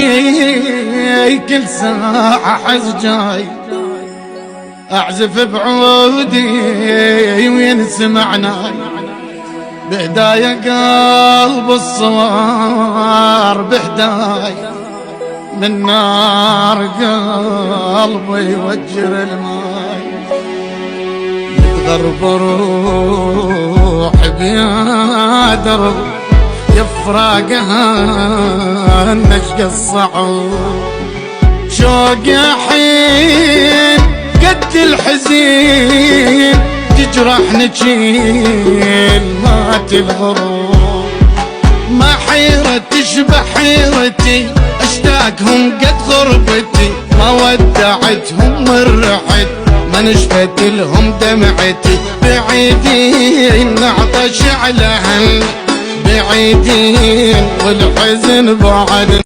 بعدي كل ساعة حز جاي أعزف بعودي وين سمعناي بهدايا قلب الصوار بهداي من نار قلبي يوجر الماي يتغرب روحي بيا درب يفراقها النشق الصعود شوق حين قد الحزين تجرح نجيل مات الغروب ما حيرة تشبه حيرتي اشتاقهم قد غربتي ما ودعتهم مرحت ما نشفت لهم دمعتي بعيدين نعطش على بعيدين والحزن بعد